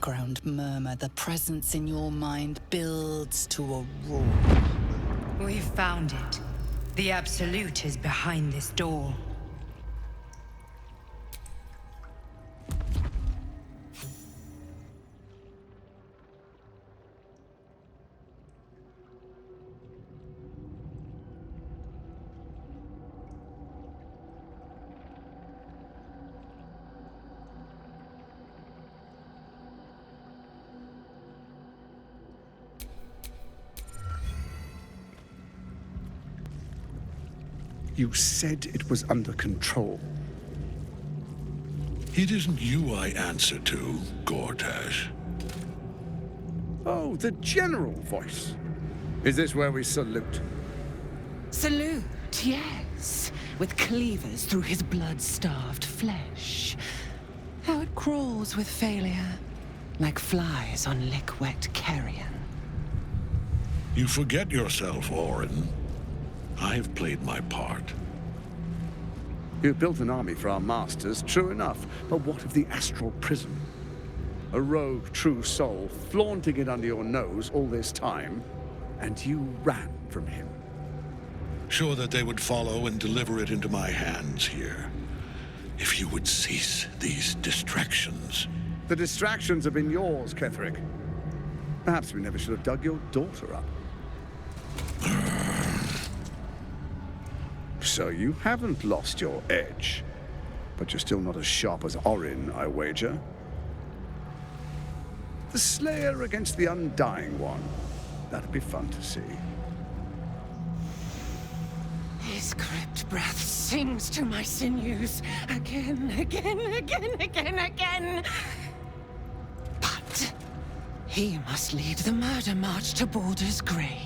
background murmur, the presence in your mind builds to a roar. We've found it. The Absolute is behind this door. You said it was under control. It isn't you I answer to, Gortash. Oh, the general voice. Is this where we salute? Salute, yes. With cleavers through his blood-starved flesh. How it crawls with failure, like flies on lick-wet carrion. You forget yourself, Orin. I've played my part. You built an army for our masters, true enough. But what of the astral prison? A rogue true soul flaunting it under your nose all this time, and you ran from him. Sure that they would follow and deliver it into my hands here. If you would cease these distractions. The distractions have been yours, Ketherick. Perhaps we never should have dug your daughter up. So you haven't lost your edge. But you're still not as sharp as Orin, I wager. The Slayer against the Undying One. That'd be fun to see. His crypt breath sings to my sinews. Again, again, again, again, again. But he must lead the murder march to Baldur's grave.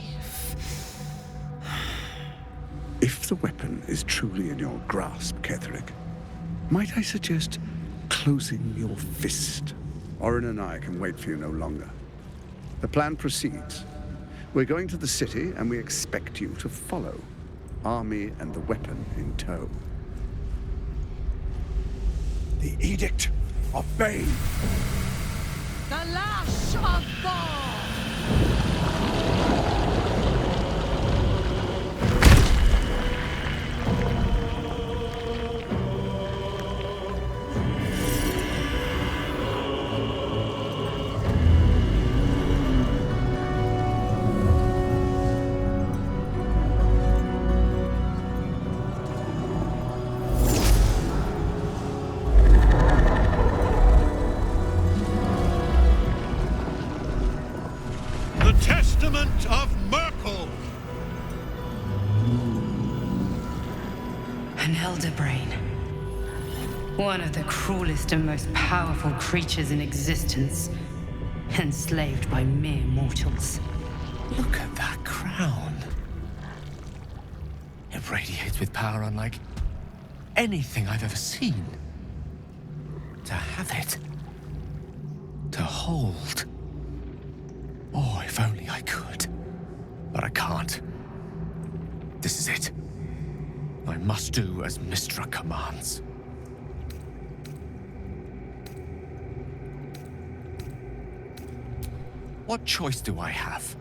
If the weapon is truly in your grasp, Ketherick, might I suggest closing your fist? Orin and I can wait for you no longer. The plan proceeds. We're going to the city, and we expect you to follow. Army and the weapon in tow. The Edict of Bane! The Lash of Thor! Of Merkel! An elder brain. One of the cruelest and most powerful creatures in existence. Enslaved by mere mortals. Look at that crown. It radiates with power unlike anything I've ever seen. To have it. To hold. Oh, if only I could. But I can't. This is it. I must do as Mystra commands. What choice do I have?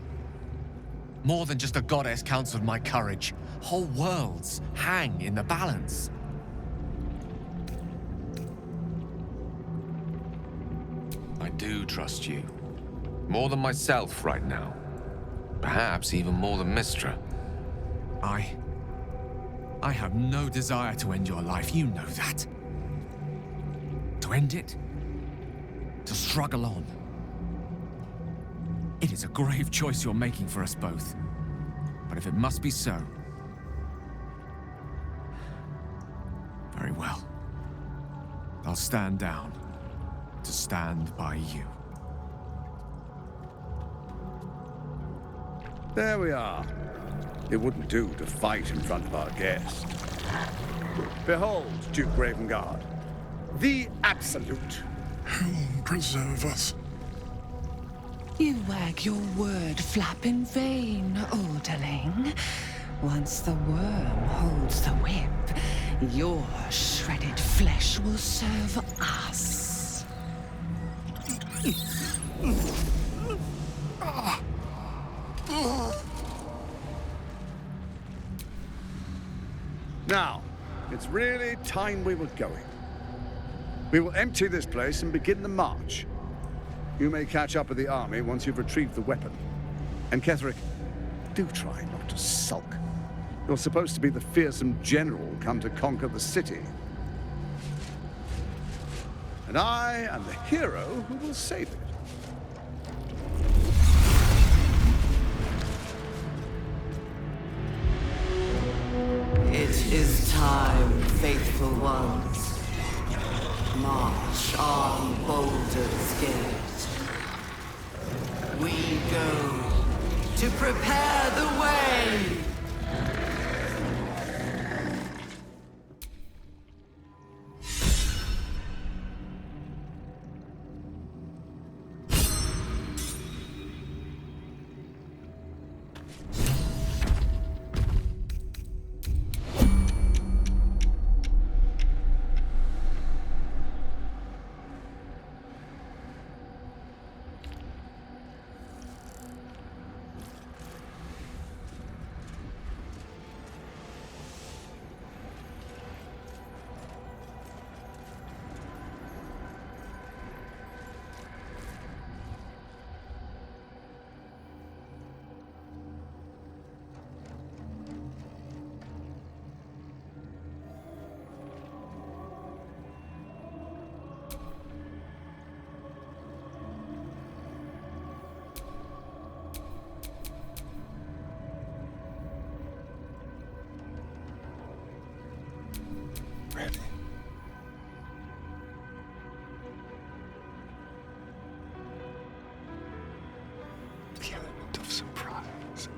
More than just a goddess counts with my courage. Whole worlds hang in the balance. I do trust you. More than myself right now. Perhaps even more than Mystra. I have no desire to end your life, you know that. To end it? To struggle on. It is a grave choice you're making for us both. But if it must be so... very well. I'll stand down to stand by you. There we are. It wouldn't do to fight in front of our guest. Behold, Duke Ravengard, the Absolute. Whom preserve us? You wag your word flap in vain, Alderling. Once the worm holds the whip, your shredded flesh will serve us. Now, it's really time we were going. We will empty this place and begin the march. You may catch up with the army once you've retrieved the weapon. And Ketherick, do try not to sulk. You're supposed to be the fearsome general come to conquer the city. And I am the hero who will save it. It is time, faithful ones. March on Baldur's Gate. We go to prepare the way. Ready. The element of surprise.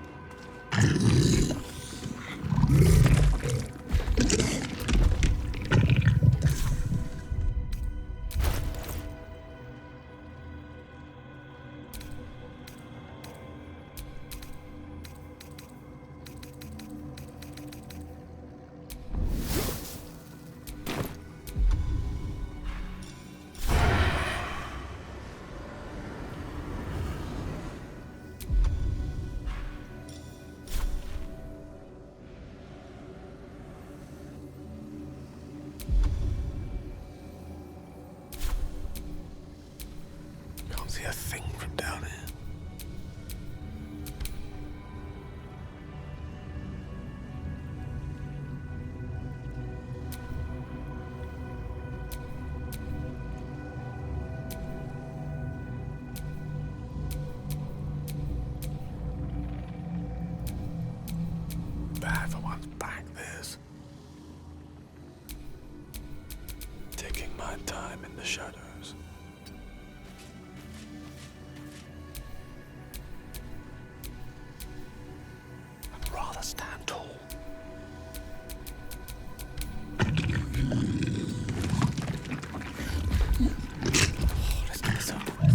Can't see a thing from down here. Bad for one's back, this. Taking my time in the shadows. I'd rather stand tall. Let's get this over with.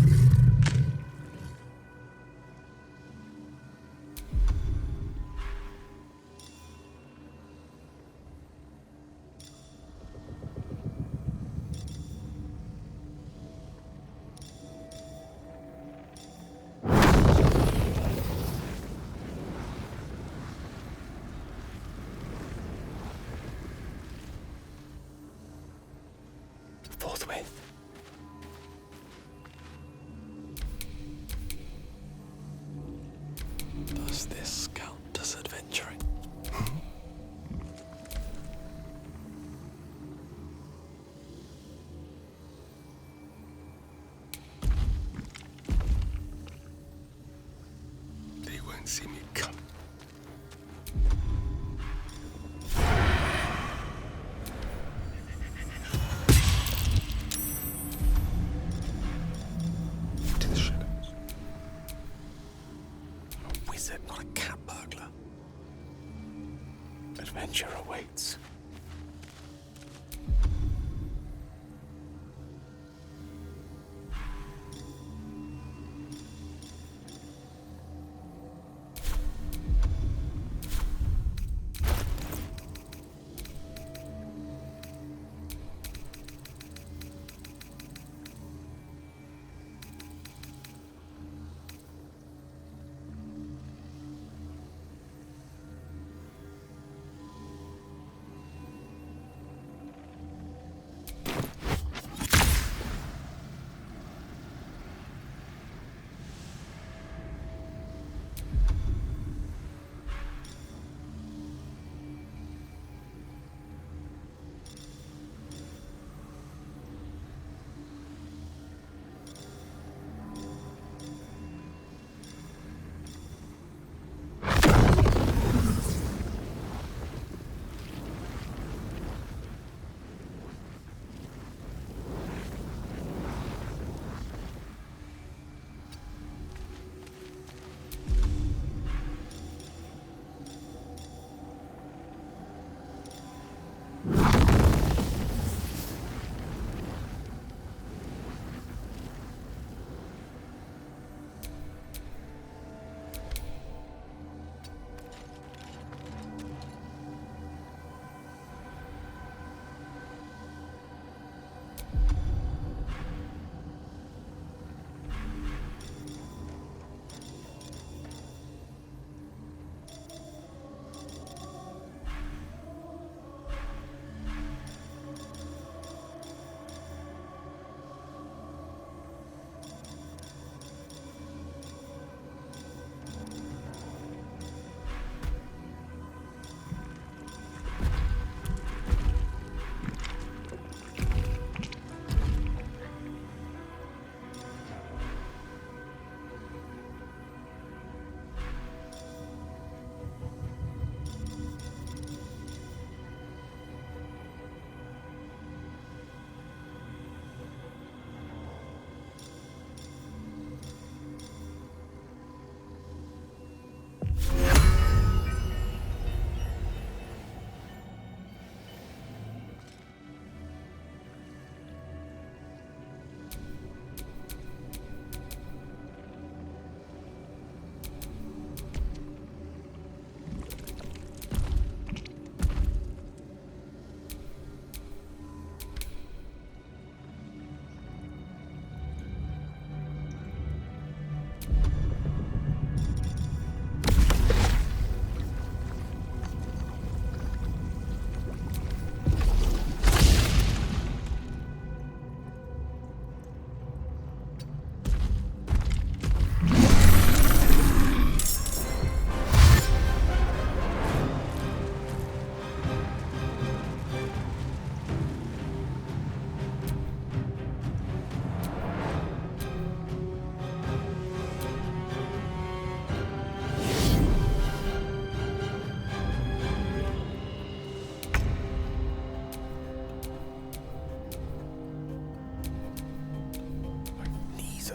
Forthwith. Does this count as adventuring? They won't see me come. To the shadows. A wizard, not a cat burglar. Adventure awaits.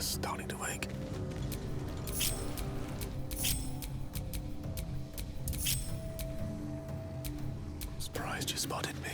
starting to ache. Surprised you spotted me.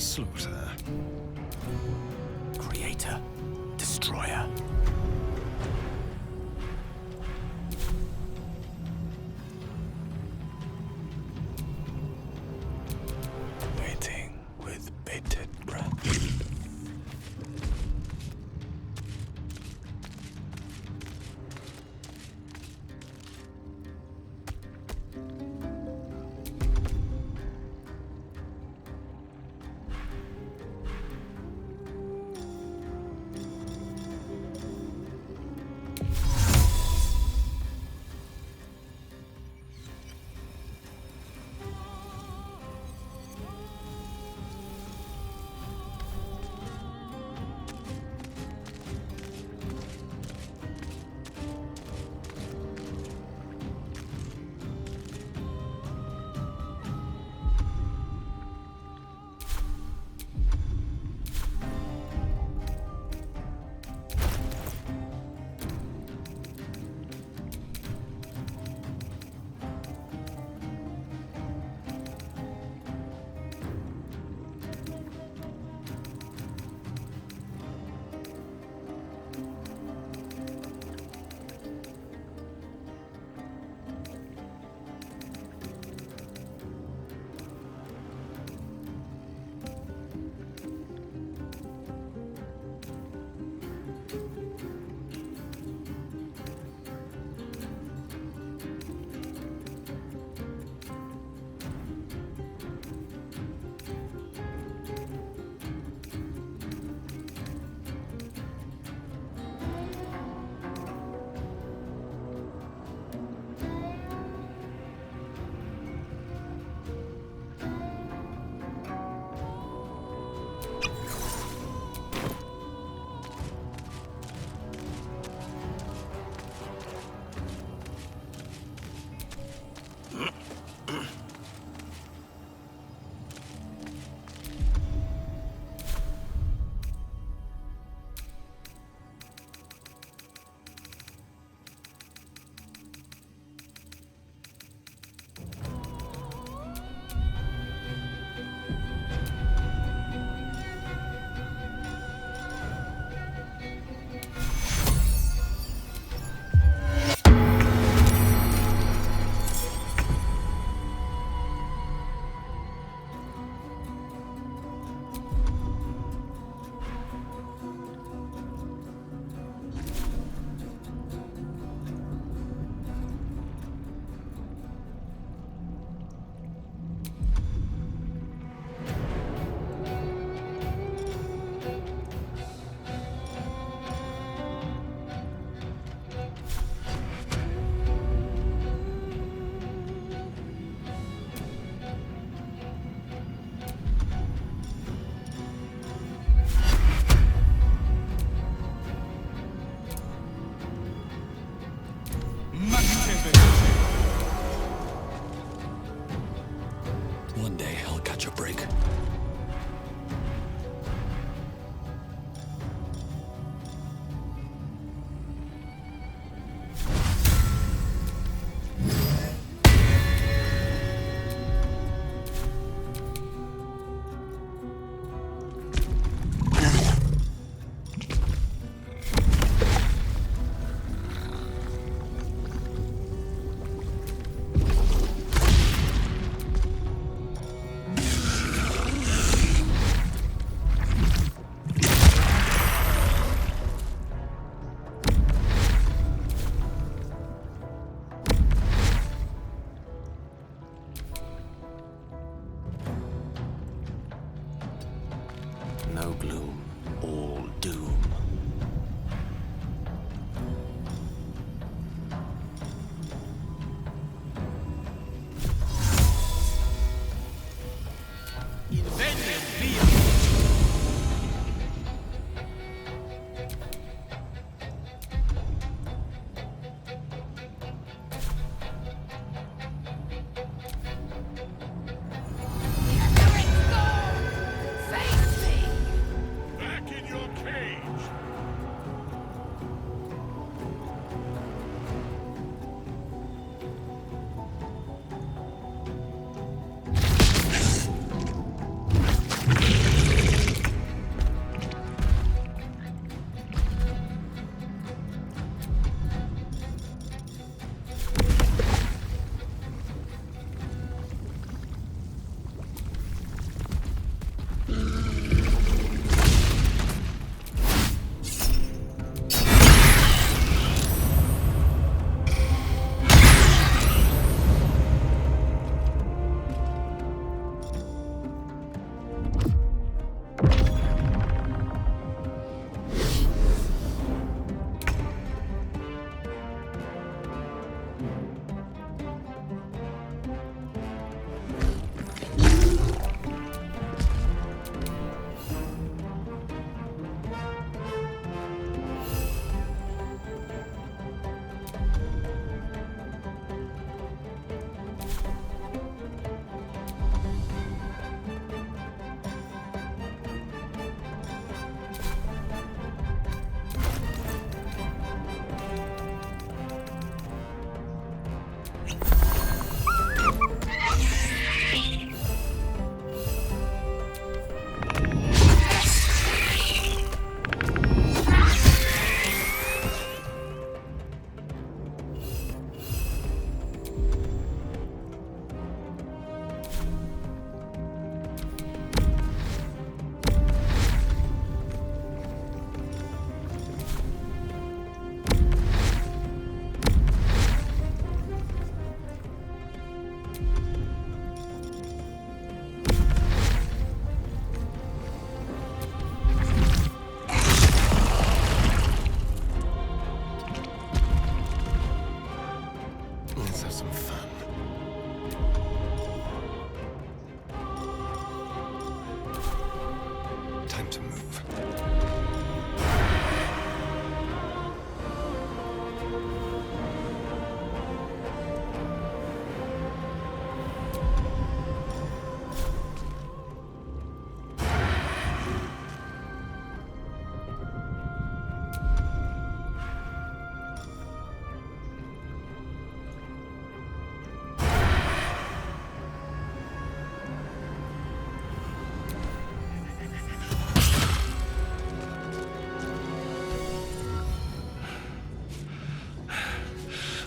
slaughter. Creator, destroyer. Waiting with bated breath.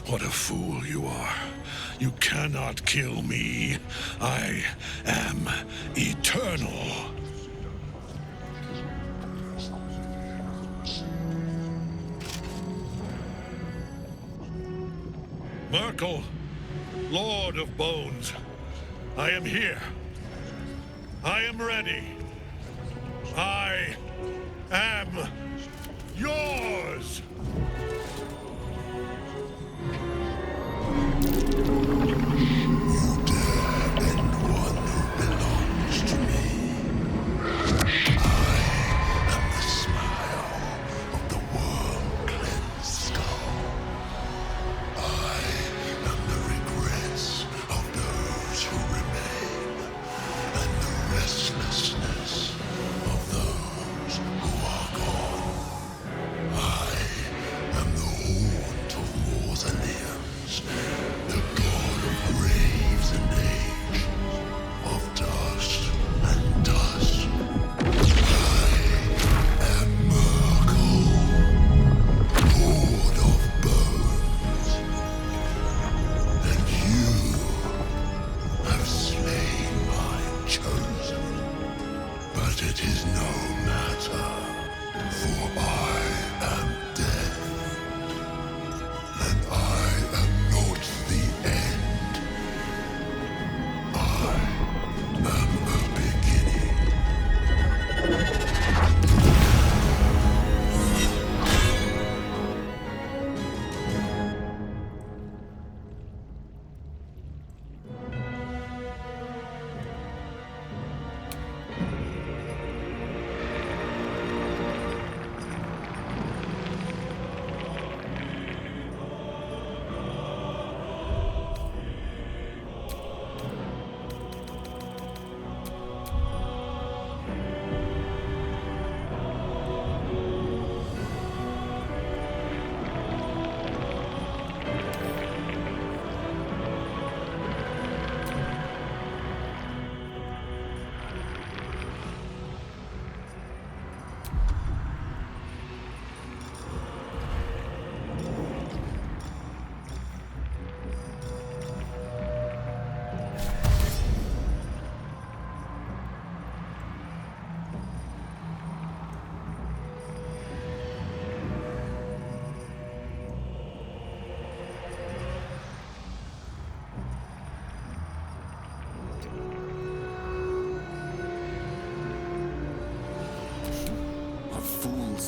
What a fool you are. You cannot kill me. I am eternal. Merkel, Lord of Bones, I am here. I am ready. I am yours!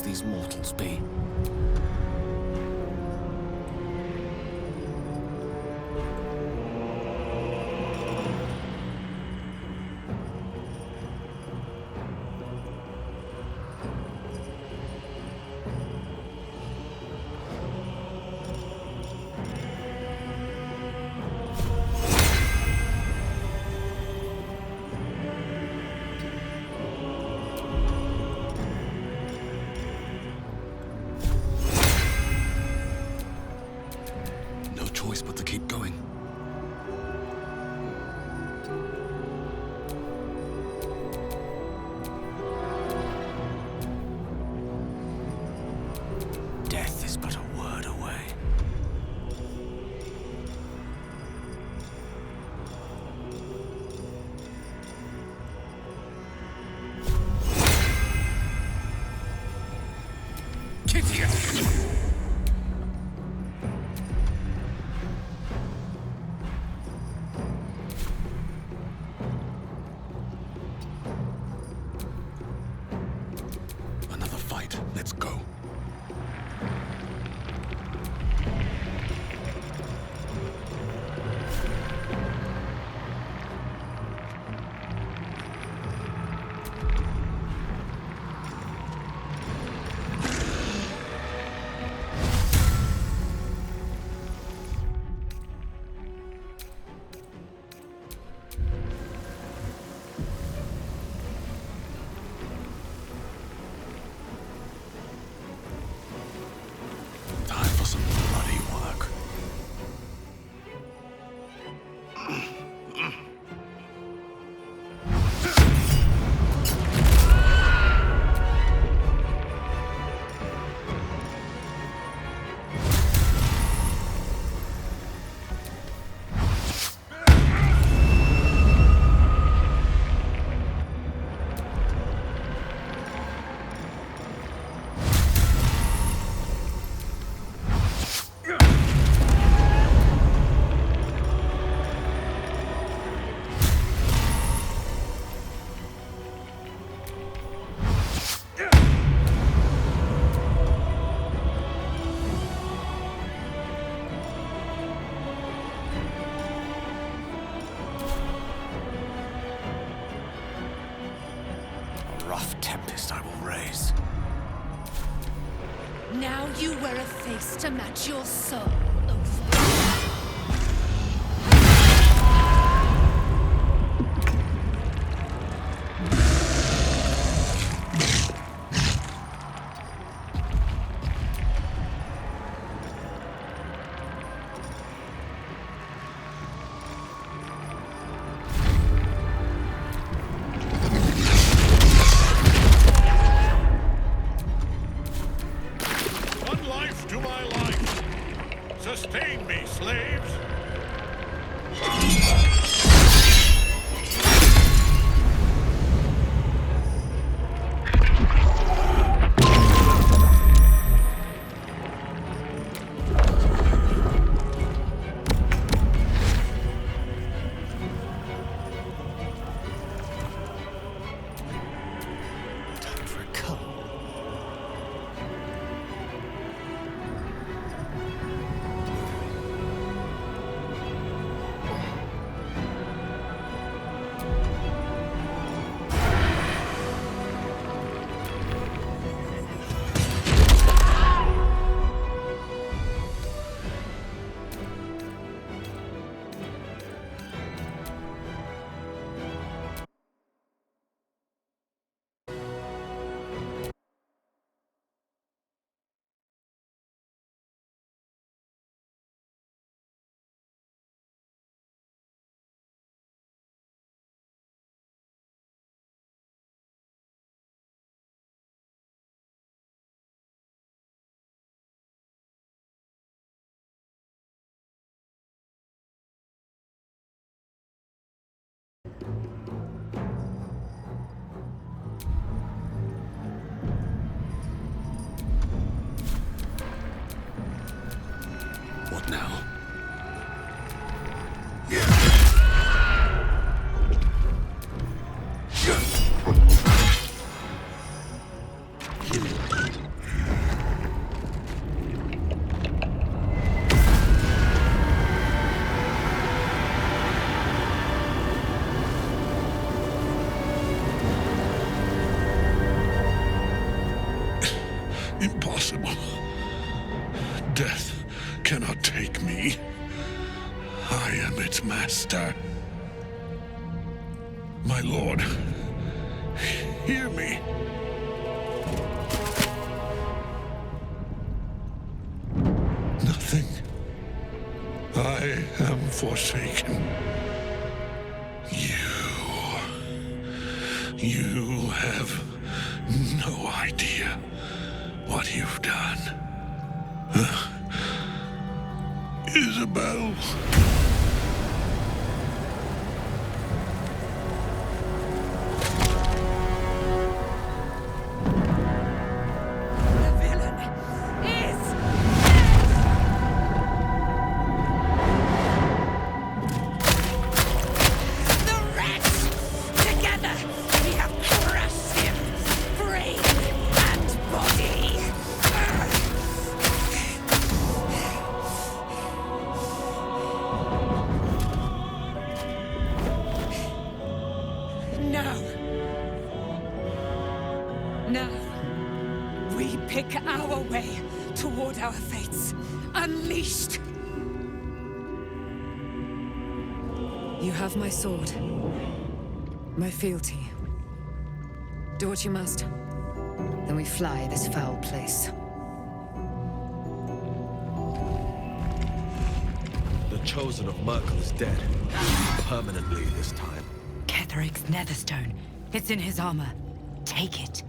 These mortals be? But to keep going. Death is but a word away. Let's go. Now you wear a face to match your soul. One life to my life. Sustain me, slaves. Time for a cull. What now? Impossible. Death cannot take me. I am its master. My lord, hear me. Nothing. I am forsaken. You have no idea what you've done. Isabel. The villain is the rats! Together, we have crushed him, brain and body. Now, we pick our way toward our fates, unleashed. You have my sword. My fealty. Do what you must. Then we fly this foul place. The Chosen of Merkel is dead. Permanently this time. Ketheric's netherstone. It's in his armor. Take it.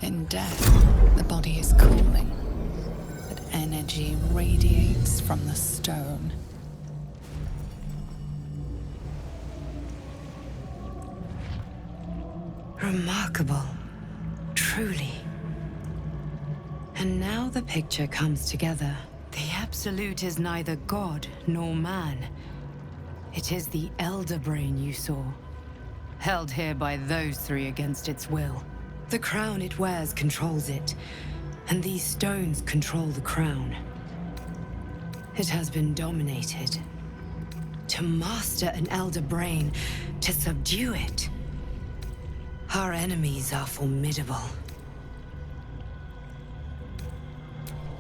In death, the body is cooling, but energy radiates from the stone. Remarkable. Truly. And now the picture comes together. The Absolute is neither god nor man. It is the Elder Brain you saw. Held here by those three against its will. The crown it wears controls it, and these stones control the crown. It has been dominated. To master an elder brain, to subdue it. Our enemies are formidable.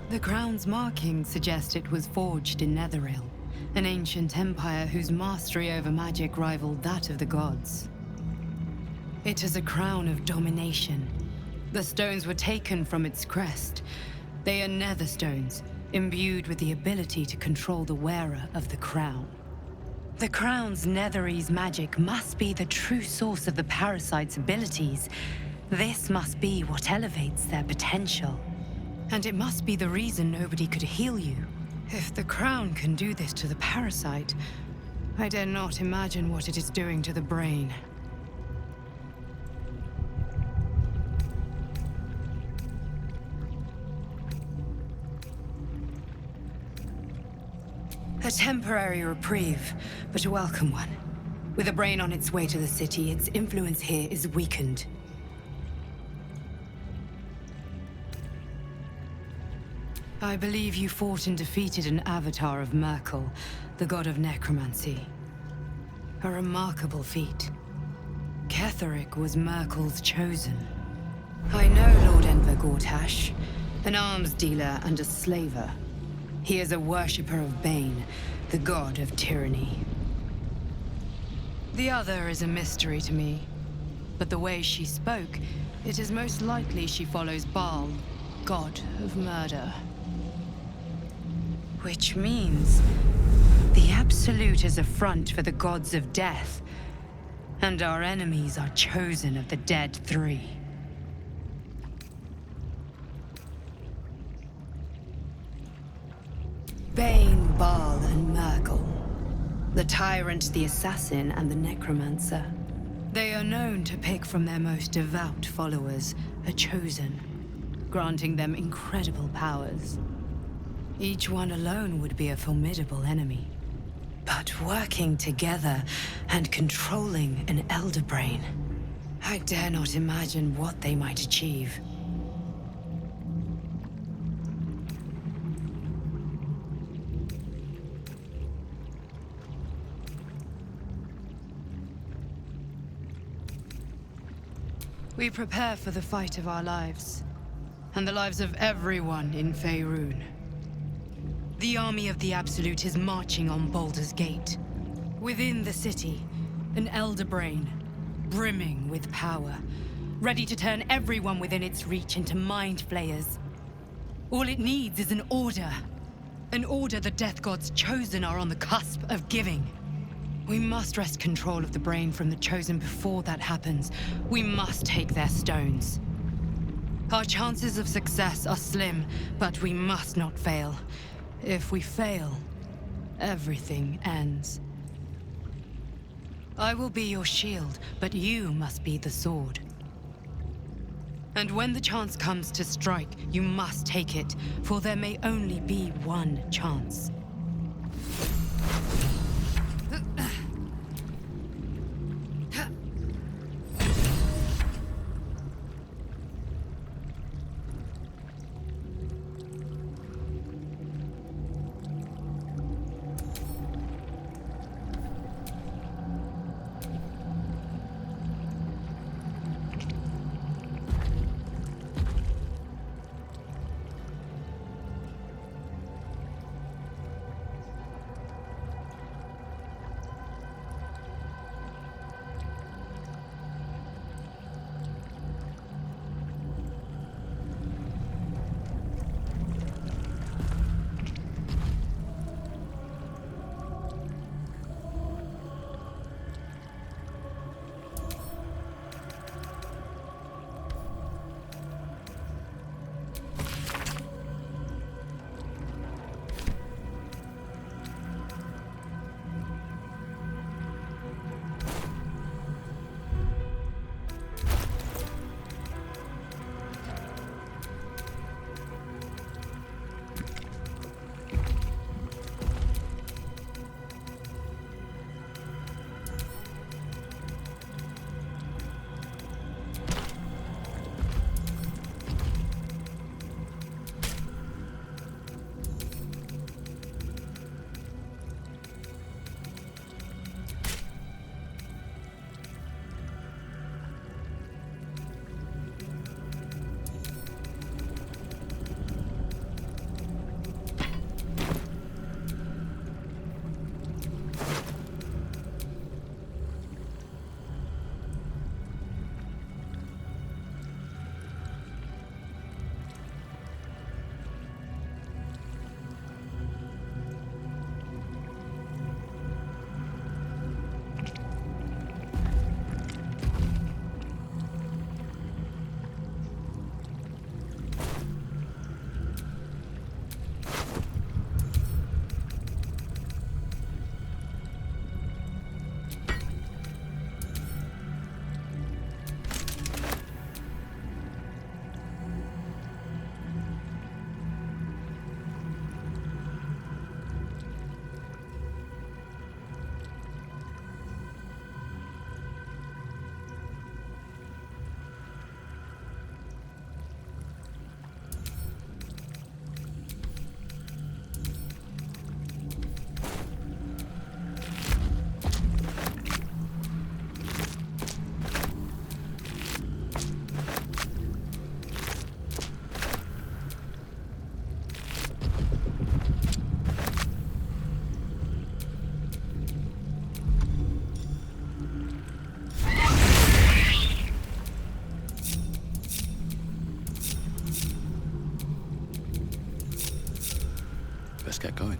The crown's markings suggest it was forged in Netheril, an ancient empire whose mastery over magic rivaled that of the gods. It is a crown of domination. The stones were taken from its crest. They are nether stones, imbued with the ability to control the wearer of the crown. The crown's Netherese magic must be the true source of the parasite's abilities. This must be what elevates their potential. And it must be the reason nobody could heal you. If the crown can do this to the parasite, I dare not imagine what it is doing to the brain. A temporary reprieve, but a welcome one. With a brain on its way to the city, its influence here is weakened. I believe you fought and defeated an avatar of Merkel, the god of necromancy. A remarkable feat. Ketheric was Merkel's chosen. I know Lord Enver Gortash, an arms dealer and a slaver. He is a worshipper of Bane, the god of tyranny. The other is a mystery to me, but the way she spoke, it is most likely she follows Baal, god of murder. Which means the Absolute is a front for the gods of death, and our enemies are chosen of the Dead Three. Bane, Baal, and Merkel. The Tyrant, the Assassin, and the Necromancer. They are known to pick from their most devout followers a chosen, granting them incredible powers. Each one alone would be a formidable enemy. But working together and controlling an Elder Brain, I dare not imagine what they might achieve. We prepare for the fight of our lives, and the lives of everyone in Faerun. The army of the Absolute is marching on Baldur's Gate. Within the city, an Elder Brain, brimming with power, ready to turn everyone within its reach into mind flayers. All it needs is an order the Death God's chosen are on the cusp of giving. We must wrest control of the brain from the chosen before that happens. We must take their stones. Our chances of success are slim, but we must not fail. If we fail, everything ends. I will be your shield, but you must be the sword. And when the chance comes to strike, you must take it, for there may only be one chance. get going.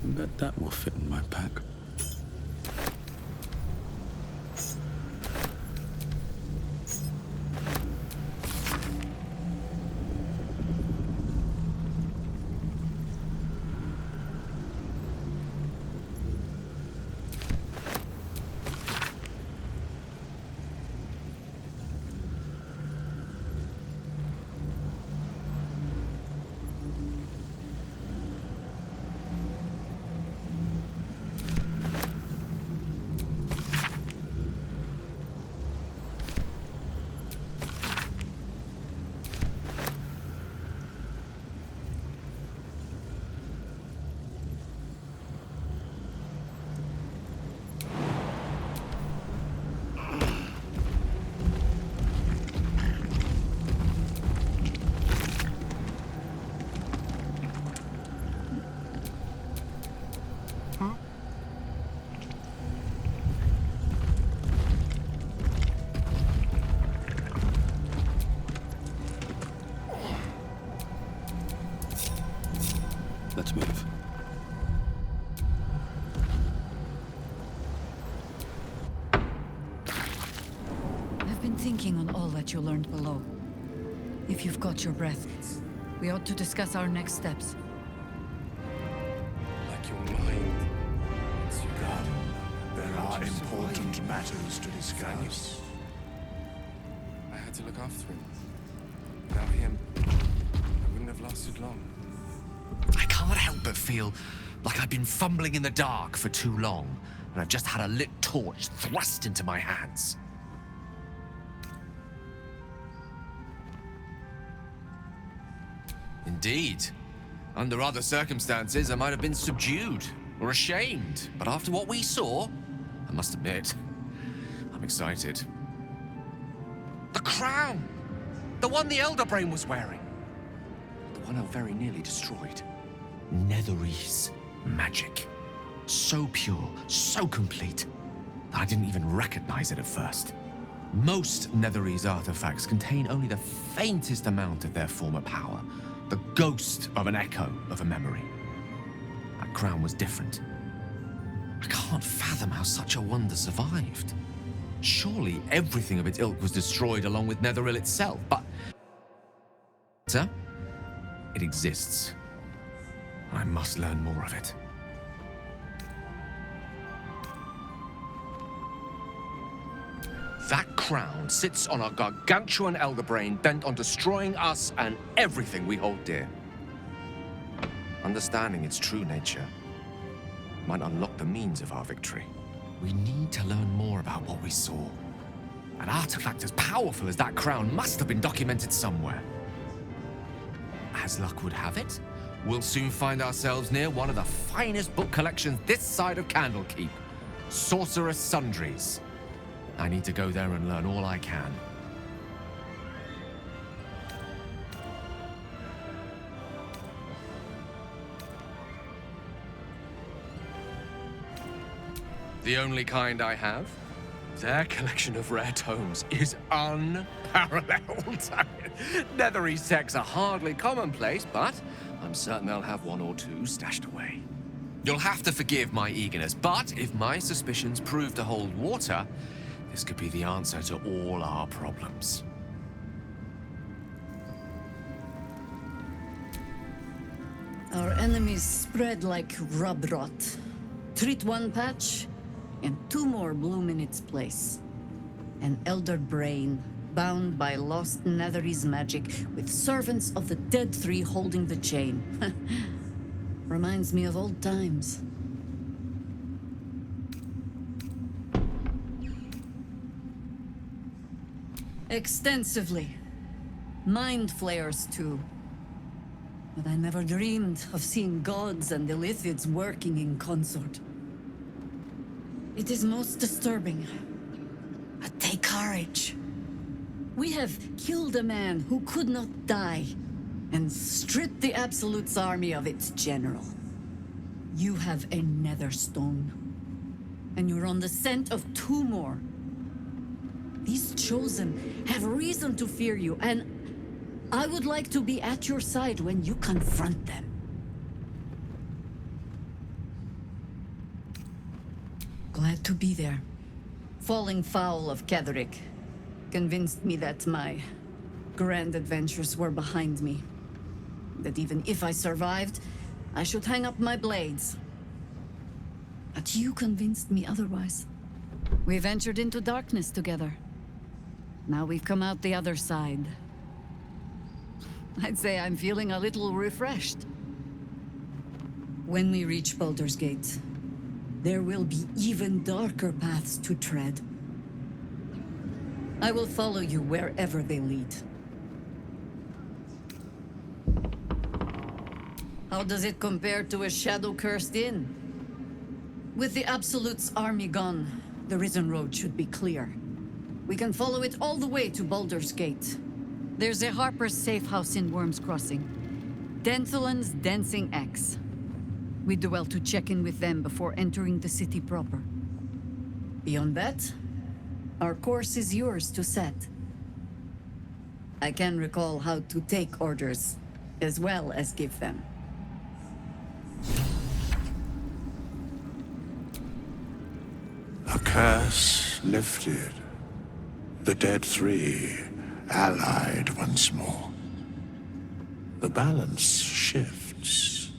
I bet that will fit in my pack. Let's move. I've been thinking on all that you learned below. If you've got your breath, we ought to discuss our next steps. Like your mind. God, there are important matters to discuss. I had to look after him. Without him, I wouldn't have lasted long. I can't help but feel like I've been fumbling in the dark for too long, and I've just had a lit torch thrust into my hands. Indeed. Under other circumstances, I might have been subdued or ashamed, but after what we saw, I must admit, I'm excited. The crown! The one the Elder Brain was wearing! The one I very nearly destroyed. Netherese magic. So pure, so complete, that I didn't even recognize it at first. Most Netherese artifacts contain only the faintest amount of their former power, the ghost of an echo of a memory. That crown was different. I can't fathom how such a wonder survived. Surely everything of its ilk was destroyed along with Netheril itself, but... Sir? It exists. I must learn more of it. That crown sits on a gargantuan elder brain bent on destroying us and everything we hold dear. Understanding its true nature might unlock the means of our victory. We need to learn more about what we saw. An artifact as powerful as that crown must have been documented somewhere. As luck would have it, we'll soon find ourselves near one of the finest book collections this side of Candlekeep, Sorcerous Sundries. I need to go there and learn all I can. The only kind I have. Their collection of rare tomes is unparalleled. Netherese texts are hardly commonplace, but I'm certain they'll have one or two stashed away. You'll have to forgive my eagerness, but if my suspicions prove to hold water, this could be the answer to all our problems. Our enemies spread like rub rot. Treat one patch, and two more bloom in its place. An elder brain bound by lost Netherese magic, with servants of the Dead Three holding the chain. Reminds me of old times. Extensively. Mind flayers, too. But I never dreamed of seeing gods and Illithids working in consort. It is most disturbing. But take courage. We have killed a man who could not die, and stripped the Absolute's army of its general. You have a nether stone, and you're on the scent of 2 more. These Chosen have reason to fear you, and I would like to be at your side when you confront them. Glad to be there. Falling foul of Ketherick convinced me that my grand adventures were behind me. That even if I survived, I should hang up my blades. But you convinced me otherwise. We ventured into darkness together. Now we've come out the other side. I'd say I'm feeling a little refreshed. When we reach Baldur's Gate, there will be even darker paths to tread. I will follow you wherever they lead. How does it compare to a shadow-cursed inn? With the Absolute's army gone, the Risen Road should be clear. We can follow it all the way to Baldur's Gate. There's a Harper's safe house in Worm's Crossing. Denthalen's Dancing Axe. We do well to check in with them before entering the city proper. Beyond that, our course is yours to set. I can recall how to take orders, as well as give them. A curse lifted. The Dead Three allied once more. The balance shifts.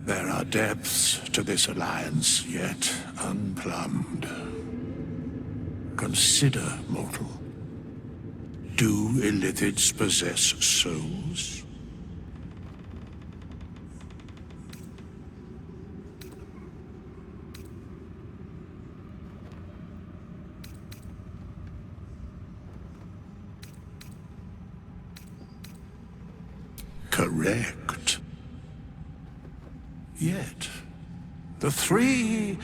There are depths to this alliance yet unplumbed. Consider, mortal. Do Illithids possess souls? Correct. Yet, the three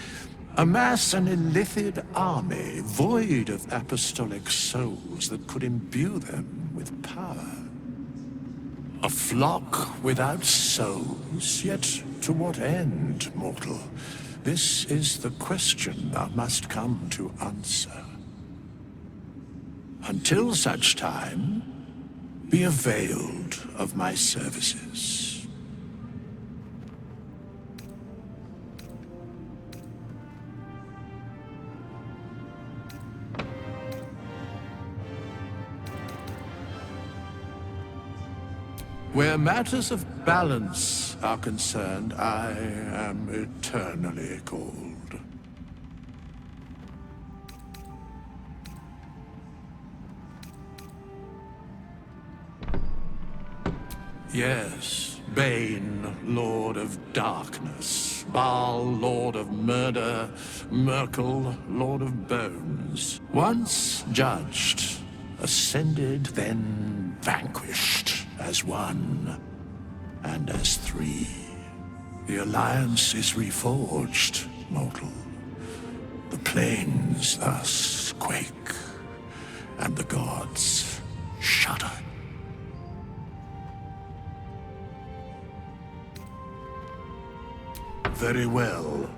amass an Illithid army void of apostolic souls that could imbue them with power. A flock without souls, yet to what end, mortal? This is the question thou must come to answer. Until such time, be availed of my services. Where matters of balance are concerned, I am eternally cold. Yes, Bane, Lord of Darkness, Baal, Lord of Murder, Merkel, Lord of Bones. Once judged, ascended, then vanquished as one, and as three. The Alliance is reforged, mortal. The plains thus quake, and the gods shudder. Very well.